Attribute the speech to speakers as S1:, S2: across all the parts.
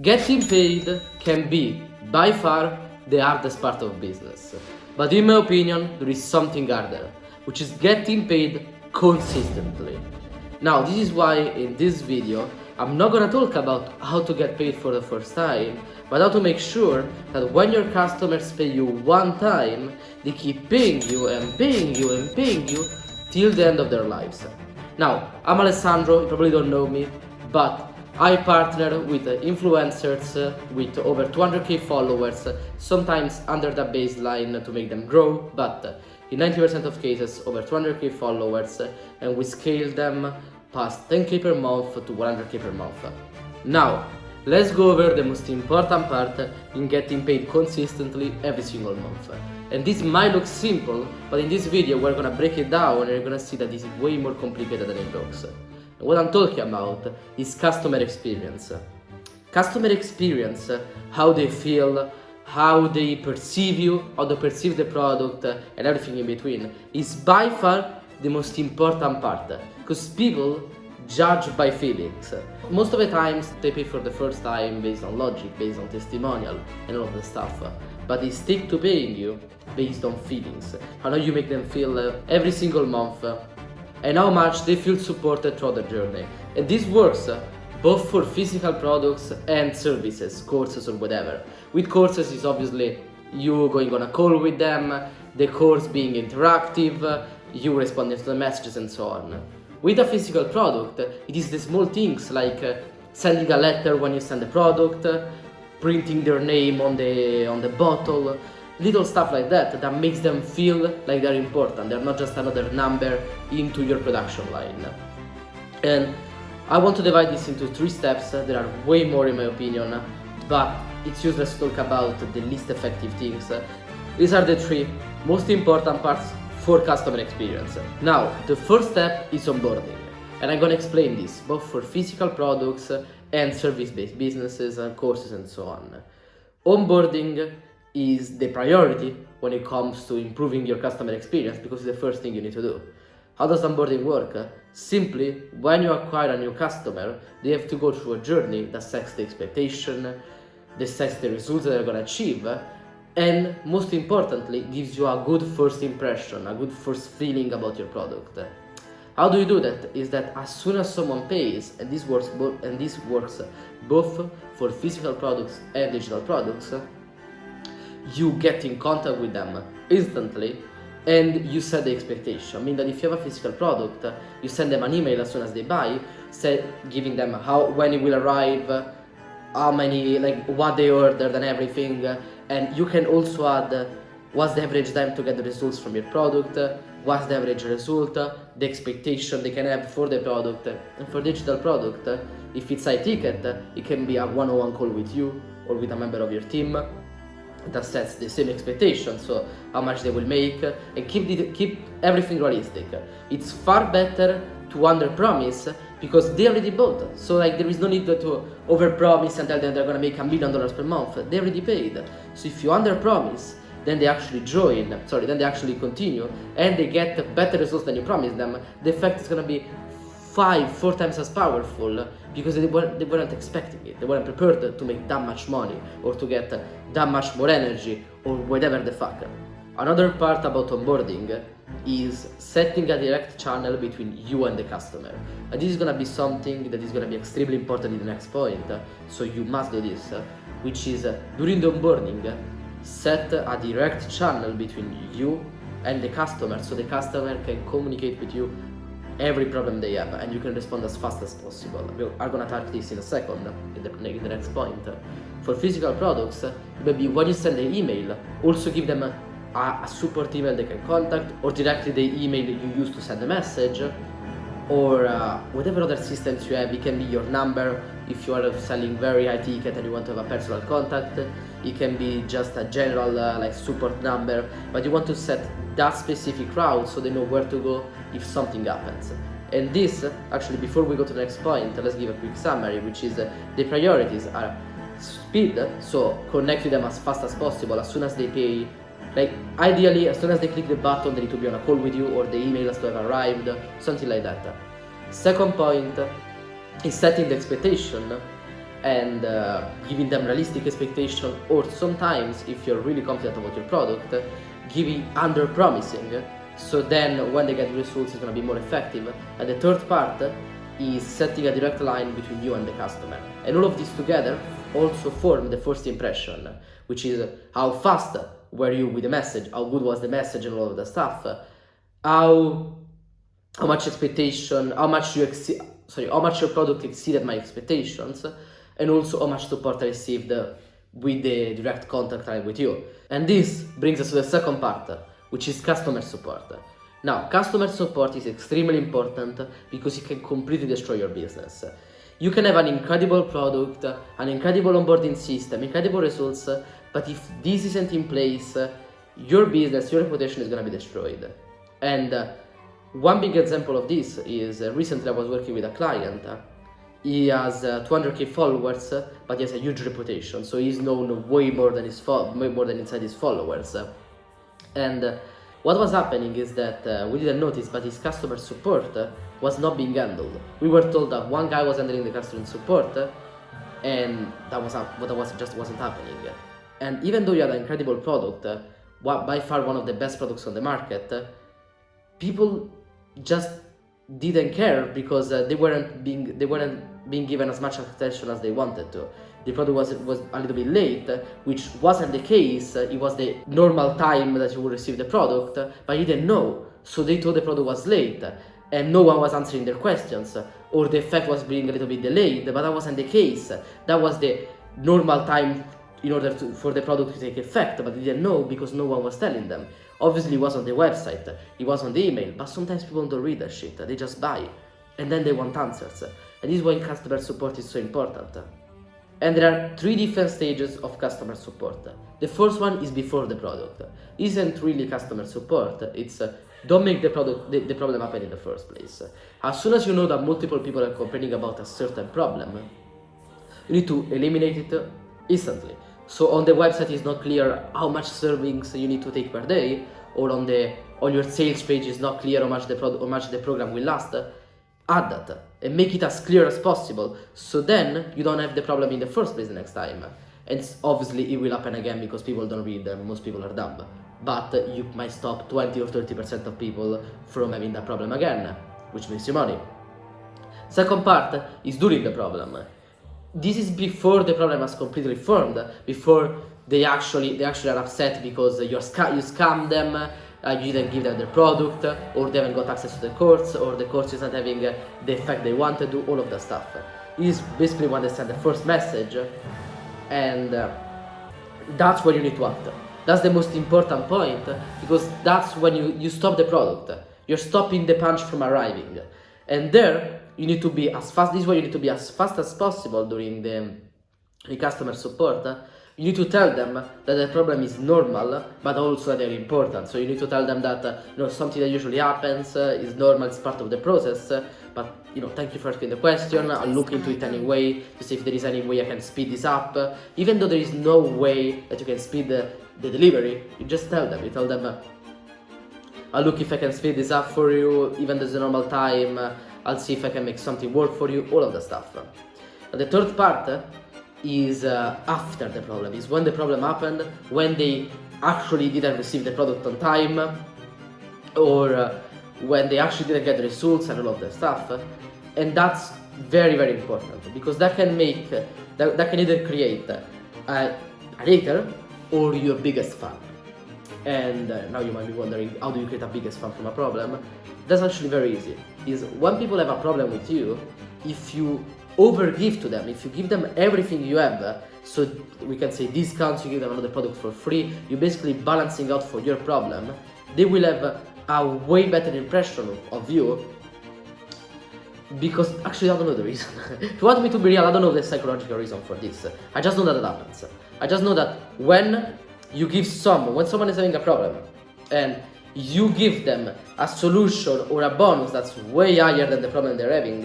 S1: Getting paid can be, by far, the hardest part of business. But in my opinion, there is something harder, which is getting paid consistently. Now, this is why in this video, I'm not gonna talk about how to get paid for the first time, but how to make sure that when your customers pay you one time, they keep paying you and paying you and paying you till the end of their lives. Now, I'm Alessandro, you probably don't know me, but I partner with influencers with over 200k followers, sometimes under the baseline to make them grow, but in 90% of cases over 200k followers, and we scale them past 10k per month to 100k per month. Now, let's go over the most important part in getting paid consistently every single month. And this might look simple, but in this video we're gonna break it down and you're gonna see that this is way more complicated than it looks. And what I'm talking about is customer experience. Customer experience, how they feel, how they perceive you, how they perceive the product, and everything in between, is by far the most important part. Because people judge by feelings. Most of the times they pay for the first time based on logic, based on testimonial, and all of the stuff. But they stick to paying you based on feelings. How you make them feel every single month, and how much they feel supported throughout the journey. And this works both for physical products and services, courses or whatever. With courses is obviously you going on a call with them, the course being interactive, you responding to the messages and so on. With a physical product, it is the small things like sending a letter when you send the product, printing their name on the bottle, little stuff like that that makes them feel like they're important. They're not just another number into your production line. And I want to divide this into 3 steps. There are way more in my opinion, but it's useless to talk about the least effective things. These are the 3 most important parts for customer experience. Now, the first step is onboarding, and I'm gonna explain this both for physical products and service-based businesses, courses and so on. Onboarding is the priority when it comes to improving your customer experience because it's the first thing you need to do. How does onboarding work? Simply, when you acquire a new customer, they have to go through a journey that sets the expectation, that sets the results that they're going to achieve, and most importantly, gives you a good first impression, a good first feeling about your product. How do you do that? Is that as soon as someone pays, and this works both for physical products and digital products, you get in contact with them instantly and you set the expectation. I mean that if you have a physical product, you send them an email as soon as they buy, giving them when it will arrive, how many, like what they ordered and everything, and you can also add what's the average time to get the results from your product, what's the average result, the expectation they can have for the product. And for digital product, if it's high ticket, it can be a one-on-one call with you or with a member of your team that sets the same expectation, so how much they will make, and keep everything realistic. It's far better to under-promise because they already bought, so like there is no need to over-promise and tell them they're gonna make $1 million per month. They already paid. So if you under-promise, then they actually then they actually continue, and they get better results than you promised them. The effect is gonna be 4 times as powerful because they weren't expecting it. They weren't prepared to make that much money or to get that much more energy or whatever the fuck. Another part about onboarding is setting a direct channel between you and the customer. And this is gonna be something that is gonna be extremely important in the next point, so you must do this, which is during the onboarding, set a direct channel between you and the customer so the customer can communicate with you every problem they have and you can respond as fast as possible. We are gonna touch this in a second in the next point. For physical products, maybe when you send an email, also give them a support email they can contact, or directly the email you use to send a message, or whatever other systems you have. It can be your number if you are selling very high ticket and you want to have a personal contact. It can be just a general like support number, but you want to set that specific route so they know where to go if something happens. And this, actually, before we go to the next point, let's give a quick summary, which is the priorities are speed, so connect with them as fast as possible as soon as they pay. Like ideally, as soon as they click the button, they need to be on a call with you, or the email has to have arrived, something like that. Second point is setting the expectation and giving them realistic expectation, or sometimes if you're really confident about your product, giving under promising, so then when they get results it's going to be more effective. And the third part is setting a direct line between you and the customer, and all of this together also form the first impression, which is how fast were you with the message, how good was the message and all of the stuff, how much expectation, how much your product exceeded my expectations, and also how much support I received with the direct contact line with you. And this brings us to the second part, which is customer support. Now, customer support is extremely important because it can completely destroy your business. You can have an incredible product, an incredible onboarding system, incredible results, but if this isn't in place, your business, your reputation is going to be destroyed. And one big example of this is recently I was working with a client. He has 200k followers, but he has a huge reputation, so he's known way more than inside his followers. And what was happening is that we didn't notice, but his customer support was not being handled. We were told that one guy was handling the customer support, and that just wasn't happening. And even though you had an incredible product, by far one of the best products on the market, people just didn't care because they weren't being given as much attention as they wanted to. The product was a little bit late, which wasn't the case. It was the normal time that you would receive the product, but you didn't know, so they thought the product was late and no one was answering their questions, or the effect was being a little bit delayed, but that wasn't the case. That was the normal time in order for the product to take effect, but they didn't know because no one was telling them. Obviously it was on the website, it was on the email, but sometimes people don't read that shit, they just buy, and then they want answers. And this is why customer support is so important. And there are 3 different stages of customer support. The first one is before the product. Isn't really customer support, it's don't make the problem happen in the first place. As soon as you know that multiple people are complaining about a certain problem, you need to eliminate it instantly. So on the website it's not clear how much servings you need to take per day, or on your sales page is not clear how much the program will last. Add that and make it as clear as possible, so then you don't have the problem in the first place the next time. And obviously it will happen again because people don't read and most people are dumb, but you might stop 20 or 30% of people from having that problem again, which makes you money. Second part is during the problem. This is before the problem has completely formed, before they actually are upset because you scammed them, you didn't give them their product, or they haven't got access to the course, or the course is not having the effect they wanted to, all of that stuff. It is basically when they send the first message, and that's where you need to act. That's the most important point, because that's when you stop the product. You're stopping the punch from arriving, and there you need to be as fast. This is why you need to be as fast as possible during the customer support. You need to tell them that the problem is normal, but also that they're important. So you need to tell them that something that usually happens is normal, it's part of the process. But thank you for asking the question. I'll look into it anyway to see if there is any way I can speed this up. Even though there is no way that you can speed the delivery, you just tell them. You tell them, I'll look if I can speed this up for you, even though it's a normal time. I'll see if I can make something work for you, all of that stuff. And the third part is after the problem, is when the problem happened, when they actually didn't receive the product on time, or when they actually didn't get the results and all of that stuff. And that's very, very important, because that can either create a hater or your biggest fan. And now you might be wondering, how do you create a biggest fan from a problem? That's actually very easy. Is when people have a problem with you, if you overgive to them, if you give them everything you have, so we can say discounts, you give them another product for free, you're basically balancing out for your problem, they will have a way better impression of you. Because actually I don't know the reason. If you want me to be real, I don't know the psychological reason for this. I just know that it happens. I just know that when someone is having a problem and you give them a solution or a bonus that's way higher than the problem they're having,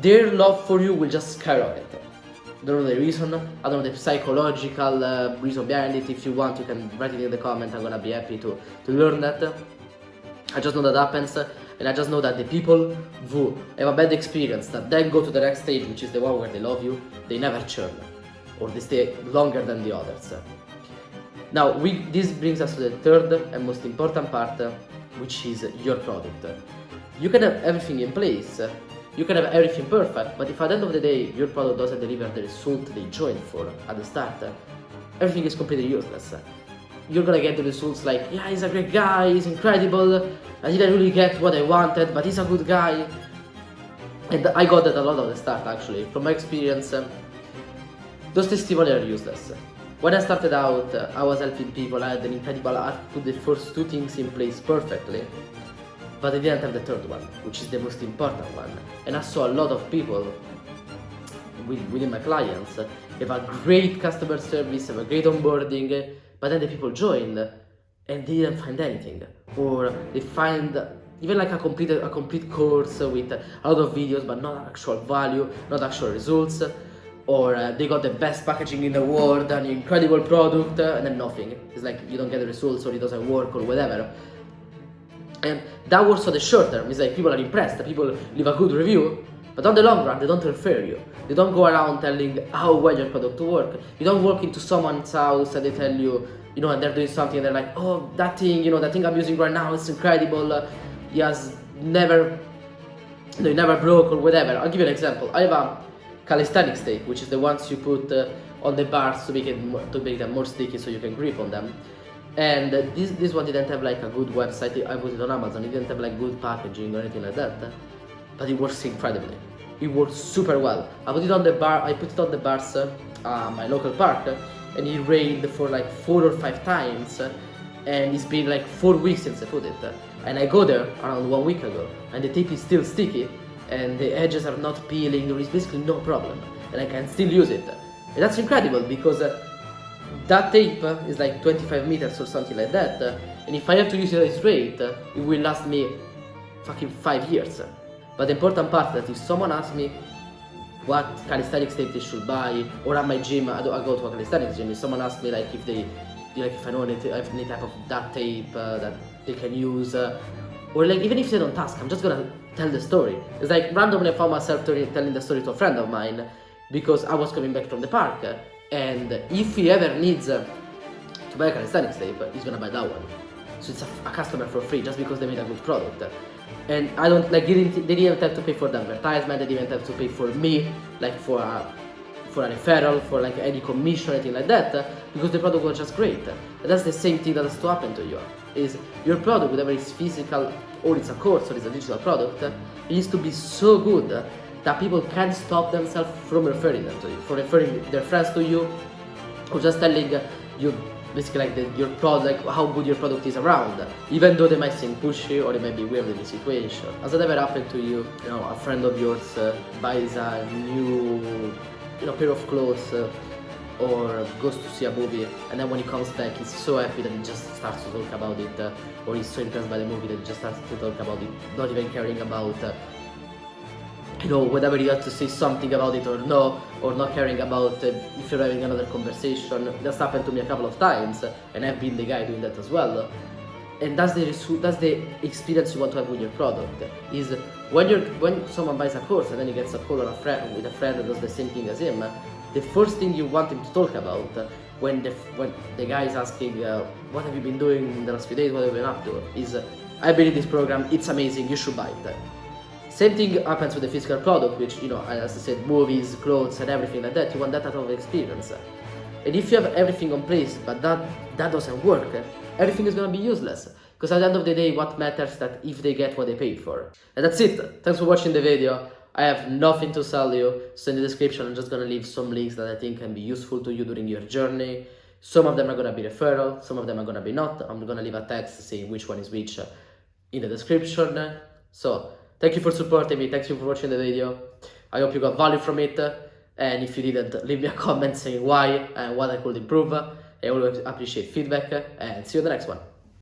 S1: their love for you will just skyrocket. I don't know the reason, I don't know the psychological reason behind it. If you want, you can write it in the comment, I'm gonna be happy to learn that. I just know that happens. And I just know that the people who have a bad experience that then go to the next stage, which is the one where they love you, they never churn, or they stay longer than the others. Now, this brings us to the third and most important part, which is your product. You can have everything in place, you can have everything perfect, but if at the end of the day your product doesn't deliver the result they joined for at the start, everything is completely useless. You're gonna get the results like, yeah, he's a great guy, he's incredible, I didn't really get what I wanted, but he's a good guy. And I got that a lot at the start actually. From my experience, those testimonials are useless. When I started out, I was helping people, I had an incredible art, put the first two things in place perfectly, but I didn't have the third one, which is the most important one. And I saw a lot of people within my clients have a great customer service, have a great onboarding, but then the people joined and they didn't find anything. Or they find even like a complete course with a lot of videos, but not actual value, not actual results. Or they got the best packaging in the world, an incredible product, and then nothing. It's like you don't get the results or it doesn't work or whatever. And that works for the short term. It's like people are impressed, people leave a good review, but on the long run they don't refer you. They don't go around telling how well your product works. You don't walk into someone's house and they tell you, and they're doing something and they're like, oh, that thing I'm using right now, it's incredible. He has never broke or whatever. I'll give you an example. I have a calisthenics tape, which is the ones you put on the bars to make them more sticky so you can grip on them. And this one didn't have like a good website. I put it on Amazon. It didn't have like good packaging or anything like that, but it works incredibly. It works super well. I put it on the bars my local park, and it rained for like 4 or 5 times, and it's been like 4 weeks since I put it. And I go there around 1 week ago, and the tape is still sticky, and the edges are not peeling. There is basically no problem, and I can still use it. And that's incredible because that tape is like 25 meters or something like that, and if I have to use it straight, it will last me fucking 5 years. But the important part is that if someone asks me what calisthenics tape they should buy, or at my gym, I go to a calisthenics gym, if someone asks me like if I know any type of that tape that they can use, or like even if they don't ask, I'm just gonna tell the story. It's like randomly I found myself telling the story to a friend of mine because I was coming back from the park, and if he ever needs to buy a calisthenics tape, he's gonna buy that one. So it's a customer for free just because they made a good product. And I don't like they didn't have to pay for the advertisement, they didn't have to pay for me, like for a referral, for like any commission, anything like that, because the product was just great. And that's the same thing that has to happen to you. Is your product, whether it's physical or it's a course or it's a digital product, it needs to be so good that people can't stop themselves from referring them to you, from referring their friends to you, or just telling you basically like your product, like how good your product is around, even though they might seem pushy or they might be weird in the situation. Has that ever happened to you? A friend of yours buys a new pair of clothes or goes to see a movie, and then when he comes back he's so happy that he just starts to talk about it, or he's so impressed by the movie that he just starts to talk about it, not even caring about whether you have to say something about it or no, or not caring about if you're having another conversation. That's happened to me a couple of times, and I've been the guy doing that as well. And that's the experience you want to have with your product. Is when someone buys a course and then he gets a call on with a friend that does the same thing as him, the first thing you want him to talk about when the guy is asking what have you been doing in the last few days, what have you been up to, is I believe this program, it's amazing, you should buy it. Same thing happens with the physical product, which, as I said, movies, clothes, and everything like that. You want that type of experience. And if you have everything in place, but that doesn't work, everything is going to be useless. Because at the end of the day, what matters is that if they get what they paid for. And that's it. Thanks for watching the video. I have nothing to sell you, so in the description I'm just going to leave some links that I think can be useful to you during your journey. Some of them are going to be referral, some of them are going to be not. I'm going to leave a text saying which one is which in the description. So, thank you for supporting me, thank you for watching the video. I hope you got value from it, and if you didn't, leave me a comment saying why and what I could improve. I always appreciate feedback, and see you in the next one.